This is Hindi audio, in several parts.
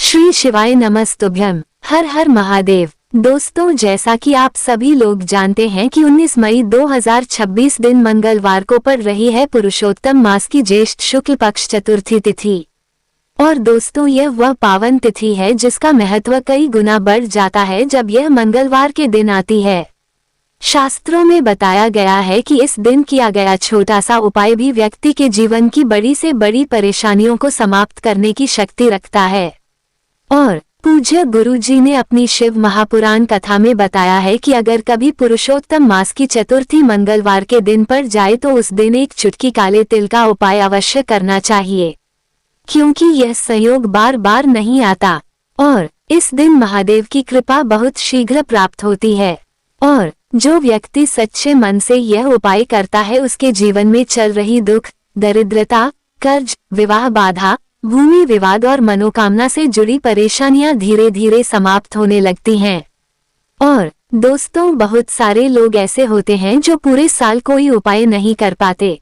श्री शिवाय नमस्तुभ्यम। हर हर महादेव। दोस्तों, जैसा कि आप सभी लोग जानते हैं कि 19 मई 2026 दिन मंगलवार को पड़ रही है पुरुषोत्तम मास की ज्येष्ठ शुक्ल पक्ष चतुर्थी तिथि। और दोस्तों, यह वह पावन तिथि है जिसका महत्व कई गुना बढ़ जाता है जब यह मंगलवार के दिन आती है। शास्त्रों में बताया गया है कि इस दिन किया गया छोटा सा उपाय भी व्यक्ति के जीवन की बड़ी से बड़ी परेशानियों को समाप्त करने की शक्ति रखता है। और पूज्य गुरुजी ने अपनी शिव महापुराण कथा में बताया है कि अगर कभी पुरुषोत्तम मास की चतुर्थी मंगलवार के दिन पड़ जाए तो उस दिन एक चुटकी काले तिल का उपाय अवश्य करना चाहिए, क्योंकि यह संयोग बार बार नहीं आता और इस दिन महादेव की कृपा बहुत शीघ्र प्राप्त होती है। और जो व्यक्ति सच्चे मन से यह उपाय करता है उसके जीवन में चल रही दुख, दरिद्रता, कर्ज, विवाह बाधा, भूमि विवाद और मनोकामना से जुड़ी परेशानियां धीरे धीरे समाप्त होने लगती हैं। और दोस्तों, बहुत सारे लोग ऐसे होते हैं जो पूरे साल कोई उपाय नहीं कर पाते,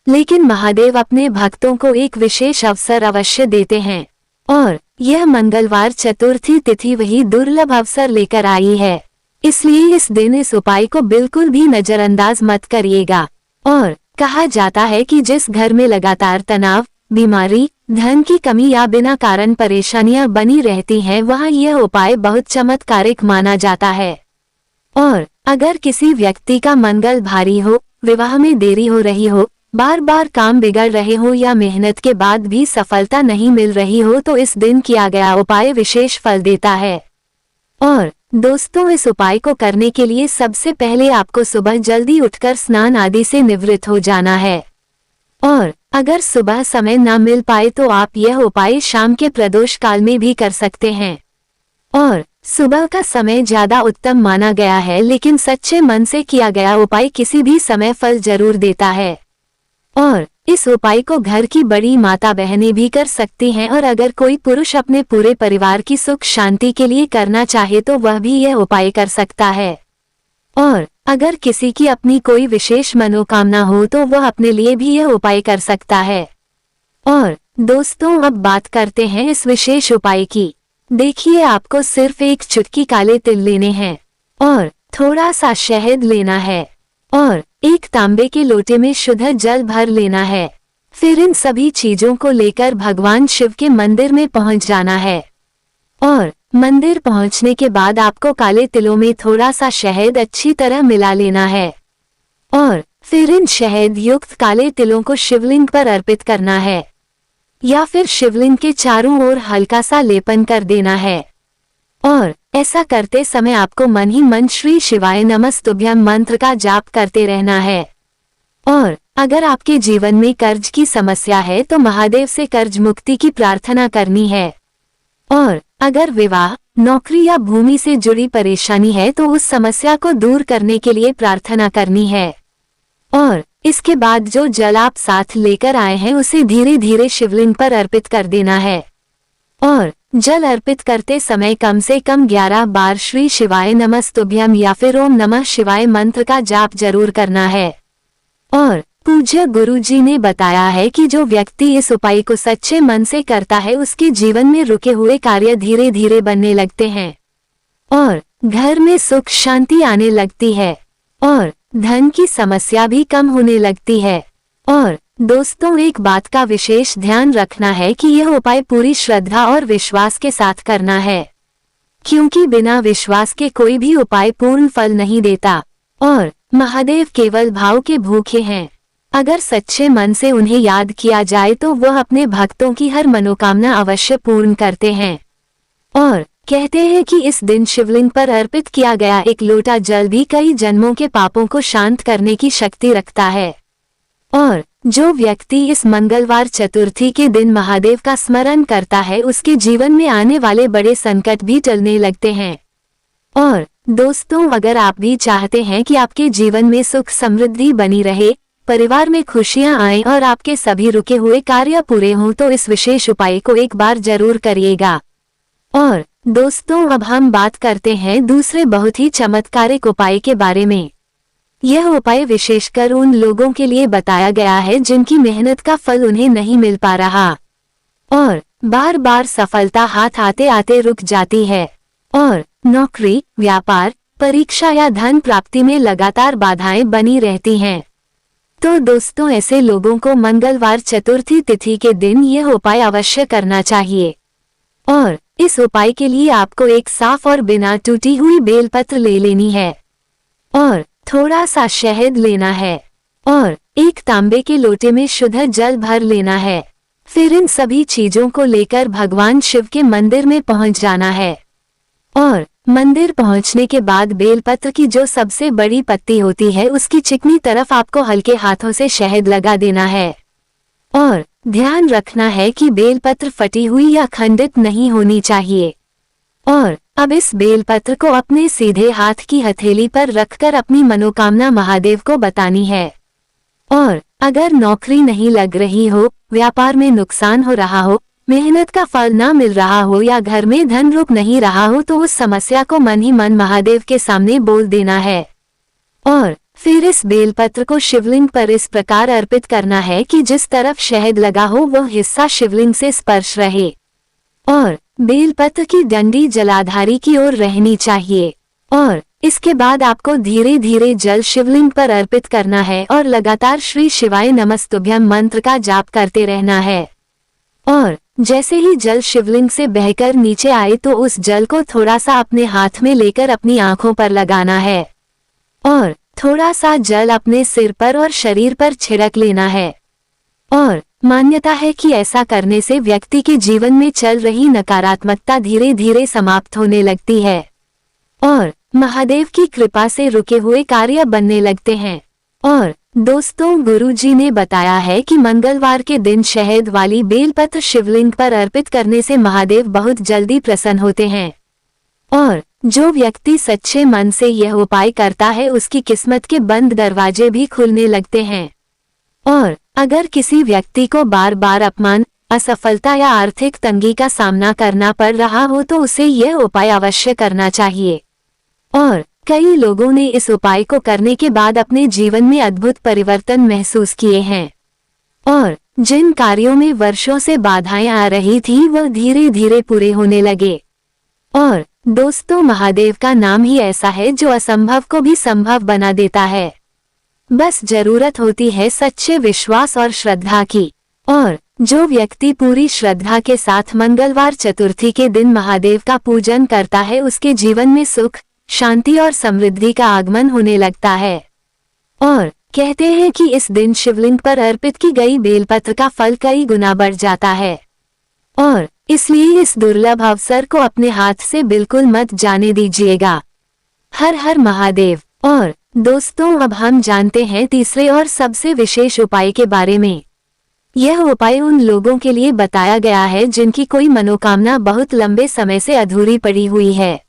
लेकिन महादेव अपने भक्तों को एक विशेष अवसर अवश्य देते हैं। और यह मंगलवार चतुर्थी तिथि वही दुर्लभ अवसर लेकर आई है, इसलिए इस दिन इस उपाय को बिल्कुल भी नजरअंदाज मत करिएगा। और कहा जाता है कि जिस घर में लगातार तनाव, बीमारी, धन की कमी या बिना कारण परेशानियां बनी रहती हैं, वहां यह उपाय बहुत चमत्कारिक माना जाता है। और अगर किसी व्यक्ति का मंगल भारी हो, विवाह में देरी हो रही हो, बार बार काम बिगड़ रहे हो या मेहनत के बाद भी सफलता नहीं मिल रही हो, तो इस दिन किया गया उपाय विशेष फल देता है। और दोस्तों, इस उपाय को करने के लिए सबसे पहले आपको सुबह जल्दी उठकर स्नान आदि से निवृत्त हो जाना है। और अगर सुबह समय न मिल पाए तो आप यह उपाय शाम के प्रदोष काल में भी कर सकते हैं। और सुबह का समय ज्यादा उत्तम माना गया है, लेकिन सच्चे मन से किया गया उपाय किसी भी समय फल जरूर देता है। और इस उपाय को घर की बड़ी माता बहनें भी कर सकती हैं, और अगर कोई पुरुष अपने पूरे परिवार की सुख शांति के लिए करना चाहे तो वह भी यह उपाय कर सकता है। और अगर किसी की अपनी कोई विशेष मनोकामना हो तो वह अपने लिए भी यह उपाय कर सकता है। और दोस्तों, अब बात करते हैं इस विशेष उपाय की। देखिए, आपको सिर्फ एक चुटकी काले तिल लेने हैं और थोड़ा सा शहद लेना है और एक तांबे के लोटे में शुद्ध जल भर लेना है। फिर इन सभी चीजों को लेकर भगवान शिव के मंदिर में पहुंच जाना है। और मंदिर पहुंचने के बाद आपको काले तिलों में थोड़ा सा शहद अच्छी तरह मिला लेना है और फिर इन शहद युक्त काले तिलों को शिवलिंग पर अर्पित करना है, या फिर शिवलिंग के चारों ओर हल्का सा लेपन कर देना है। और ऐसा करते समय आपको मन ही मन श्री शिवाय नमस्तुभ्यम मंत्र का जाप करते रहना है। और अगर आपके जीवन में कर्ज की समस्या है तो महादेव से कर्ज मुक्ति की प्रार्थना करनी है। और अगर विवाह, नौकरी या भूमि से जुड़ी परेशानी है तो उस समस्या को दूर करने के लिए प्रार्थना करनी है। और इसके बाद जो जल आप साथ लेकर आए हैं उसे धीरे धीरे शिवलिंग पर अर्पित कर देना है। और जल अर्पित करते समय कम से कम 11 बार श्री शिवाय नमस्तुभ्यम या फिर ओम नमः शिवाय मंत्र का जाप जरूर करना है। और पूज्य गुरुजी ने बताया है कि जो व्यक्ति इस उपाय को सच्चे मन से करता है उसके जीवन में रुके हुए कार्य धीरे धीरे बनने लगते हैं और घर में सुख शांति आने लगती है और धन की समस्या भी कम होने लगती है। और दोस्तों, एक बात का विशेष ध्यान रखना है कि यह उपाय पूरी श्रद्धा और विश्वास के साथ करना है, क्योंकि बिना विश्वास के कोई भी उपाय पूर्ण फल नहीं देता। और महादेव केवल भाव के भूखे हैं। अगर सच्चे मन से उन्हें याद किया जाए तो वह अपने भक्तों की हर मनोकामना अवश्य पूर्ण करते हैं। और कहते हैं कि इस दिन शिवलिंग पर अर्पित किया गया एक लोटा जल भी कई जन्मों के पापों को शांत करने की शक्ति रखता है। और जो व्यक्ति इस मंगलवार चतुर्थी के दिन महादेव का स्मरण करता है उसके जीवन में आने वाले बड़े संकट भी टलने लगते हैं। और दोस्तों, अगर आप भी चाहते हैं कि आपके जीवन में सुख समृद्धि बनी रहे, परिवार में खुशियां आएं और आपके सभी रुके हुए कार्य पूरे हों, तो इस विशेष उपाय को एक बार जरूर करिएगा। और दोस्तों, अब हम बात करते हैं दूसरे बहुत ही चमत्कारिक उपाय के बारे में। यह उपाय विशेषकर उन लोगों के लिए बताया गया है जिनकी मेहनत का फल उन्हें नहीं मिल पा रहा। और बार बार सफलता हाथ आते आते रुक जाती है और नौकरी, व्यापार, परीक्षा या धन प्राप्ति में लगातार बाधाएं बनी रहती हैं। तो दोस्तों, ऐसे लोगों को मंगलवार चतुर्थी तिथि के दिन यह उपाय अवश्य करना चाहिए। और इस उपाय के लिए आपको एक साफ और बिना टूटी हुई बेलपत्र ले लेनी है और थोड़ा सा शहद लेना है और एक तांबे के लोटे में शुद्ध जल भर लेना है। फिर इन सभी चीजों को लेकर भगवान शिव के मंदिर में पहुंच जाना है और मंदिर पहुंचने के बाद बेलपत्र की जो सबसे बड़ी पत्ती होती है उसकी चिकनी तरफ आपको हल्के हाथों से शहद लगा देना है और ध्यान रखना है कि बेलपत्र फटी हुई या खंडित नहीं होनी चाहिए। और अब इस बेलपत्र को अपने सीधे हाथ की हथेली पर रखकर अपनी मनोकामना महादेव को बतानी है। और अगर नौकरी नहीं लग रही हो, व्यापार में नुकसान हो रहा हो, मेहनत का फल ना मिल रहा हो या घर में धन रुक नहीं रहा हो तो उस समस्या को मन ही मन महादेव के सामने बोल देना है और फिर इस बेलपत्र को शिवलिंग पर इस प्रकार अर्पित करना है कि जिस तरफ शहद लगा हो वह हिस्सा शिवलिंग से स्पर्श रहे और बेलपत्र की डंडी जलाधारी की ओर रहनी चाहिए। और इसके बाद आपको धीरे धीरे जल शिवलिंग पर अर्पित करना है और लगातार श्री शिवाय नमस्तुभ्यम मंत्र का जाप करते रहना है। और जैसे ही जल शिवलिंग से बहकर नीचे आए तो उस जल को थोड़ा सा अपने हाथ में लेकर अपनी आंखों पर लगाना है और थोड़ा सा जल अपने सिर पर और शरीर पर छिड़क लेना है। और मान्यता है कि ऐसा करने से व्यक्ति के जीवन में चल रही नकारात्मकता धीरे धीरे समाप्त होने लगती है और महादेव की कृपा से रुके हुए कार्य बनने लगते हैं। और दोस्तों, गुरुजी ने बताया है कि मंगलवार के दिन शहद वाली बेलपत्र शिवलिंग पर अर्पित करने से महादेव बहुत जल्दी प्रसन्न होते हैं और जो व्यक्ति सच्चे मन से यह उपाय करता है उसकी किस्मत के बंद दरवाजे भी खुलने लगते हैं। और अगर किसी व्यक्ति को बार बार अपमान, असफलता या आर्थिक तंगी का सामना करना पड़ रहा हो तो उसे यह उपाय अवश्य करना चाहिए। और कई लोगों ने इस उपाय को करने के बाद अपने जीवन में अद्भुत परिवर्तन महसूस किए हैं और जिन कार्यों में वर्षों से बाधाएं आ रही थी वह धीरे धीरे पूरे होने लगे। और दोस्तों, महादेव का नाम ही ऐसा है जो असंभव को भी संभव बना देता है। बस जरूरत होती है सच्चे विश्वास और श्रद्धा की। और जो व्यक्ति पूरी श्रद्धा के साथ मंगलवार चतुर्थी के दिन महादेव का पूजन करता है उसके जीवन में सुख, शांति और समृद्धि का आगमन होने लगता है। और कहते हैं कि इस दिन शिवलिंग पर अर्पित की गई बेलपत्र का फल कई गुना बढ़ जाता है और इसलिए इस दुर्लभ अवसर को अपने हाथ से बिल्कुल मत जाने दीजिएगा। हर हर महादेव। और दोस्तों, अब हम जानते हैं तीसरे और सबसे विशेष उपाय के बारे में। यह उपाय उन लोगों के लिए बताया गया है जिनकी कोई मनोकामना बहुत लंबे समय से अधूरी पड़ी हुई है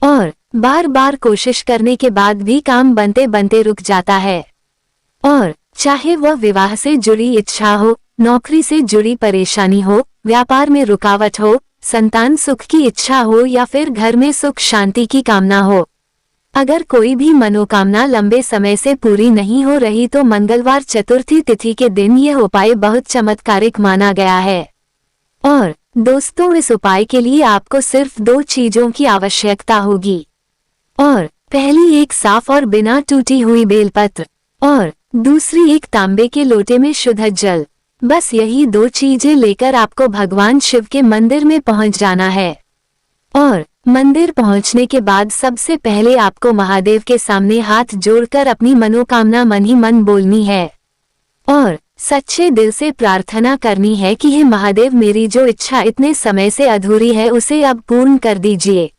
और बार बार कोशिश करने के बाद भी काम बनते बनते रुक जाता है। और चाहे वह विवाह से जुड़ी इच्छा हो, नौकरी से जुड़ी परेशानी हो, व्यापार में रुकावट हो, संतान सुख की इच्छा हो या फिर घर में सुख शांति की कामना हो, अगर कोई भी मनोकामना लंबे समय से पूरी नहीं हो रही तो मंगलवार चतुर्थी तिथि के दिन यह उपाय बहुत चमत्कारिक माना गया है। और दोस्तों, इस उपाय के लिए आपको सिर्फ 2 चीजों की आवश्यकता होगी। और पहली एक साफ और बिना टूटी हुई बेलपत्र और दूसरी एक तांबे के लोटे में शुद्ध जल। बस यही 2 चीजें लेकर आपको भगवान शिव के मंदिर में पहुंच जाना है। और मंदिर पहुंचने के बाद सबसे पहले आपको महादेव के सामने हाथ जोड़कर अपनी मनोकामना मन ही मन बोलनी है और सच्चे दिल से प्रार्थना करनी है कि हे महादेव, मेरी जो इच्छा इतने समय से अधूरी है उसे अब पूर्ण कर दीजिए।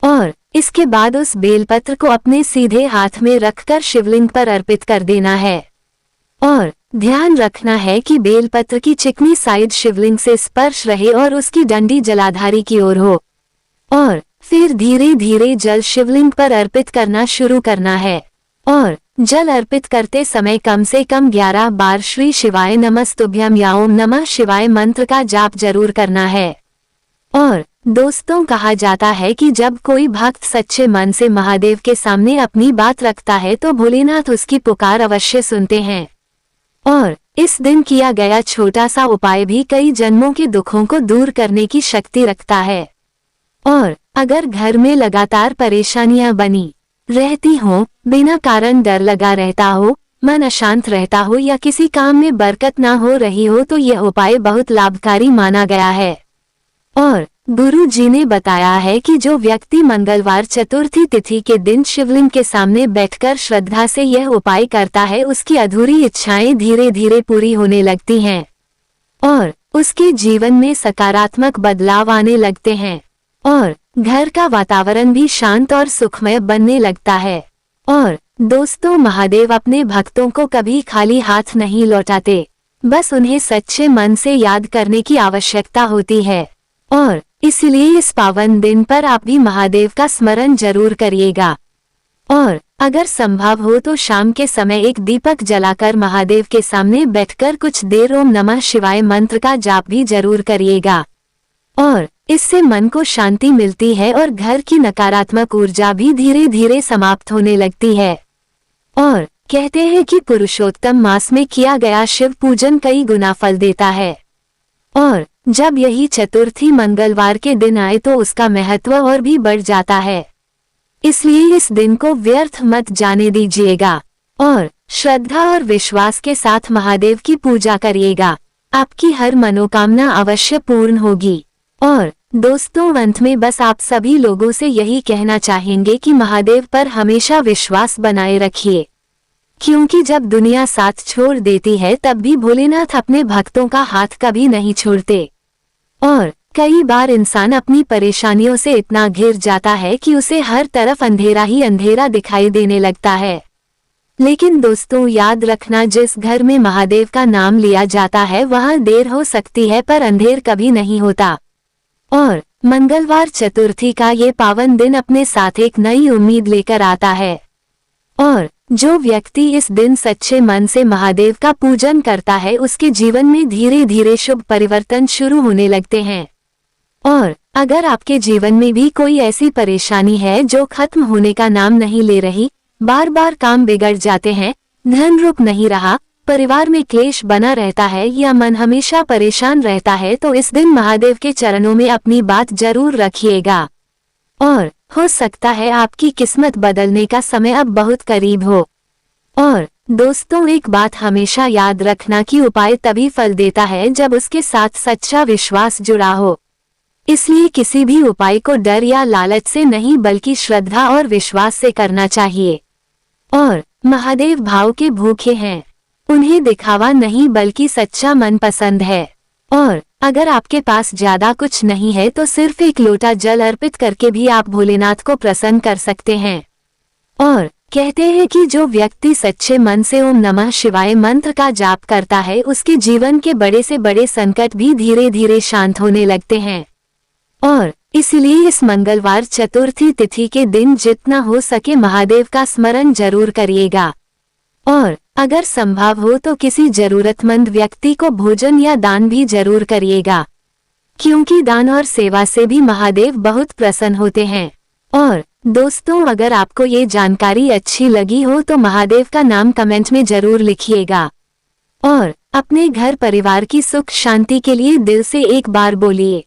और इसके बाद उस बेलपत्र को अपने सीधे हाथ में रखकर शिवलिंग पर अर्पित कर देना है और ध्यान रखना है कि बेलपत्र की चिकनी साइड शिवलिंग से स्पर्श रहे और उसकी डंडी जलाधारी की ओर हो। और फिर धीरे धीरे जल शिवलिंग पर अर्पित करना शुरू करना है और जल अर्पित करते समय कम से कम 11 बार श्री शिवाय नमस्तुभ्यम या ओम नमः शिवाय मंत्र का जाप जरूर करना है। और दोस्तों, कहा जाता है कि जब कोई भक्त सच्चे मन से महादेव के सामने अपनी बात रखता है तो भोलेनाथ उसकी पुकार अवश्य सुनते हैं। और इस दिन किया गया छोटा सा उपाय भी कई जन्मों के दुखों को दूर करने की शक्ति रखता है। और अगर घर में लगातार परेशानियां बनी रहती हों, बिना कारण डर लगा रहता हो, मन अशांत रहता हो या किसी काम में बरकत ना हो रही हो, तो यह उपाय बहुत लाभकारी माना गया है। और गुरु जी ने बताया है कि जो व्यक्ति मंगलवार चतुर्थी तिथि के दिन शिवलिंग के सामने बैठकर श्रद्धा से यह उपाय करता है, उसकी अधूरी इच्छाएं धीरे धीरे पूरी होने लगती हैं और उसके जीवन में सकारात्मक बदलाव आने लगते हैं और घर का वातावरण भी शांत और सुखमय बनने लगता है। और दोस्तों, महादेव अपने भक्तों को कभी खाली हाथ नहीं लौटाते, बस उन्हें सच्चे मन से याद करने की आवश्यकता होती है। और इसलिए इस पावन दिन पर आप भी महादेव का स्मरण जरूर करिएगा। और अगर संभव हो तो शाम के समय एक दीपक जलाकर महादेव के सामने बैठकर कुछ देर ओम नमः शिवाय मंत्र का जाप भी जरूर करिएगा। और इससे मन को शांति मिलती है और घर की नकारात्मक ऊर्जा भी धीरे धीरे समाप्त होने लगती है। और कहते हैं कि पुरुषोत्तम मास में किया गया शिव पूजन कई गुना फल देता है। और जब यही चतुर्थी मंगलवार के दिन आए तो उसका महत्व और भी बढ़ जाता है। इसलिए इस दिन को व्यर्थ मत जाने दीजिएगा और श्रद्धा और विश्वास के साथ महादेव की पूजा करिएगा। आपकी हर मनोकामना अवश्य पूर्ण होगी। और दोस्तों, अंत में बस आप सभी लोगों से यही कहना चाहेंगे कि महादेव पर हमेशा विश्वास बनाए रखिए, क्योंकि जब दुनिया साथ छोड़ देती है तब भी भोलेनाथ अपने भक्तों का हाथ कभी नहीं छोड़ते। और कई बार इंसान अपनी परेशानियों से इतना घिर जाता है कि उसे हर तरफ अंधेरा ही अंधेरा दिखाई देने लगता है। लेकिन दोस्तों, याद रखना, जिस घर में महादेव का नाम लिया जाता है वहाँ देर हो सकती है पर अंधेर कभी नहीं होता। और मंगलवार चतुर्थी का ये पावन दिन अपने साथ एक नई उम्मीद लेकर आता है। और जो व्यक्ति इस दिन सच्चे मन से महादेव का पूजन करता है उसके जीवन में धीरे धीरे शुभ परिवर्तन शुरू होने लगते हैं। और अगर आपके जीवन में भी कोई ऐसी परेशानी है जो खत्म होने का नाम नहीं ले रही, बार बार काम बिगड़ जाते हैं, धन रुक नहीं रहा, परिवार में क्लेश बना रहता है या मन हमेशा परेशान रहता है, तो इस दिन महादेव के चरणों में अपनी बात जरूर रखिएगा। और हो सकता है आपकी किस्मत बदलने का समय अब बहुत करीब हो। और दोस्तों, एक बात हमेशा याद रखना कि उपाय तभी फल देता है जब उसके साथ सच्चा विश्वास जुड़ा हो। इसलिए किसी भी उपाय को डर या लालच से नहीं बल्कि श्रद्धा और विश्वास से करना चाहिए। और महादेव भाव के भूखे हैं, उन्हें दिखावा नहीं बल्कि सच्चा मन पसंद है। और अगर आपके पास ज्यादा कुछ नहीं है तो सिर्फ एक लोटा जल अर्पित करके भी आप भोलेनाथ को प्रसन्न कर सकते हैं। और कहते हैं कि जो व्यक्ति सच्चे मन से ओम नमः शिवाय मंत्र का जाप करता है उसके जीवन के बड़े से बड़े संकट भी धीरे धीरे शांत होने लगते हैं। और इसलिए इस मंगलवार चतुर्थी तिथि के दिन जितना हो सके महादेव का स्मरण जरूर करिएगा। और अगर संभव हो तो किसी जरूरतमंद व्यक्ति को भोजन या दान भी जरूर करिएगा, क्योंकि दान और सेवा से भी महादेव बहुत प्रसन्न होते हैं। और दोस्तों, अगर आपको ये जानकारी अच्छी लगी हो तो महादेव का नाम कमेंट में जरूर लिखिएगा। और अपने घर परिवार की सुख शांति के लिए दिल से एक बार बोलिए,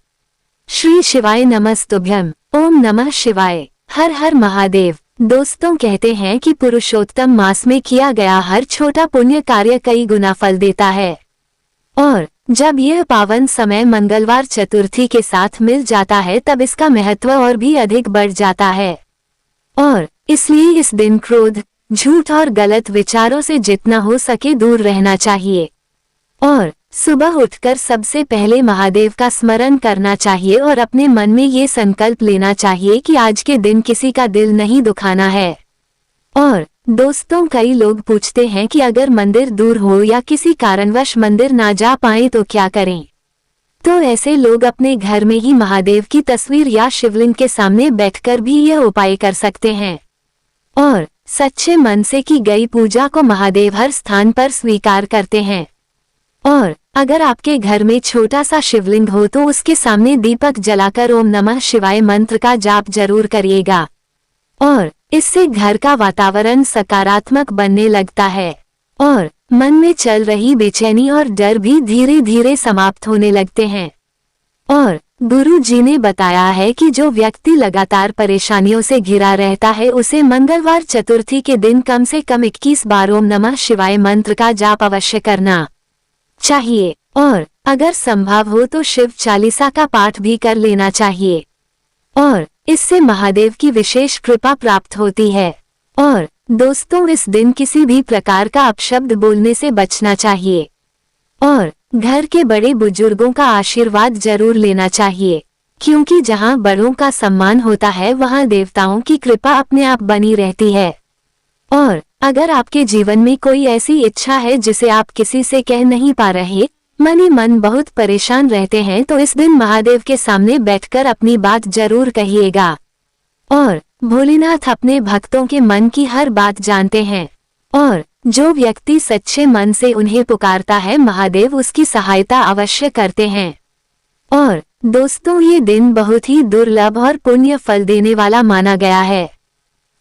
श्री शिवाय नमस्तुभ्यम, ओम नमः शिवाय, हर हर महादेव। दोस्तों, कहते हैं कि पुरुषोत्तम मास में किया गया हर छोटा पुण्य कार्य कई गुना फल देता है। और जब यह पावन समय मंगलवार चतुर्थी के साथ मिल जाता है तब इसका महत्व और भी अधिक बढ़ जाता है। और इसलिए इस दिन क्रोध, झूठ और गलत विचारों से जितना हो सके दूर रहना चाहिए। और सुबह उठकर सबसे पहले महादेव का स्मरण करना चाहिए और अपने मन में ये संकल्प लेना चाहिए कि आज के दिन किसी का दिल नहीं दुखाना है। और दोस्तों, कई लोग पूछते हैं कि अगर मंदिर दूर हो या किसी कारणवश मंदिर ना जा पाए तो क्या करें। तो ऐसे लोग अपने घर में ही महादेव की तस्वीर या शिवलिंग के सामने बैठकर भी यह उपाय कर सकते हैं। और सच्चे मन से की गई पूजा को महादेव हर स्थान पर स्वीकार करते हैं। और अगर आपके घर में छोटा सा शिवलिंग हो तो उसके सामने दीपक जलाकर ओम नमः शिवाय मंत्र का जाप जरूर करिएगा। और इससे घर का वातावरण सकारात्मक बनने लगता है। और मन में चल रही बेचैनी और डर भी धीरे धीरे समाप्त होने लगते हैं। और गुरु जी ने बताया है कि जो व्यक्ति लगातार परेशानियों से घिरा रहता है उसे मंगलवार चतुर्थी के दिन कम से कम 21 बार ओम नमः शिवाय मंत्र का जाप अवश्य करना चाहिए और अगर संभव हो तो शिव चालीसा का पाठ भी कर लेना चाहिए और इससे महादेव की विशेष कृपा प्राप्त होती है। और दोस्तों, इस दिन किसी भी प्रकार का अपशब्द बोलने से बचना चाहिए और घर के बड़े बुजुर्गों का आशीर्वाद जरूर लेना चाहिए, क्योंकि जहां बड़ों का सम्मान होता है वहां देवताओं की कृपा अपने आप बनी रहती है। और अगर आपके जीवन में कोई ऐसी इच्छा है जिसे आप किसी से कह नहीं पा रहे, मन ही मन बहुत परेशान रहते हैं, तो इस दिन महादेव के सामने बैठकर अपनी बात जरूर कहिएगा। और भोलेनाथ अपने भक्तों के मन की हर बात जानते हैं और जो व्यक्ति सच्चे मन से उन्हें पुकारता है महादेव उसकी सहायता अवश्य करते हैं। और दोस्तों, ये दिन बहुत ही दुर्लभ और पुण्य फल देने वाला माना गया है,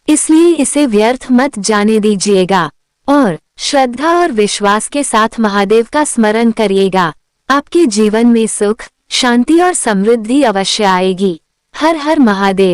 इसलिए इसे व्यर्थ मत जाने दीजिएगा और श्रद्धा और विश्वास के साथ महादेव का स्मरण करिएगा। आपके जीवन में सुख, शांति और समृद्धि अवश्य आएगी। हर हर महादेव।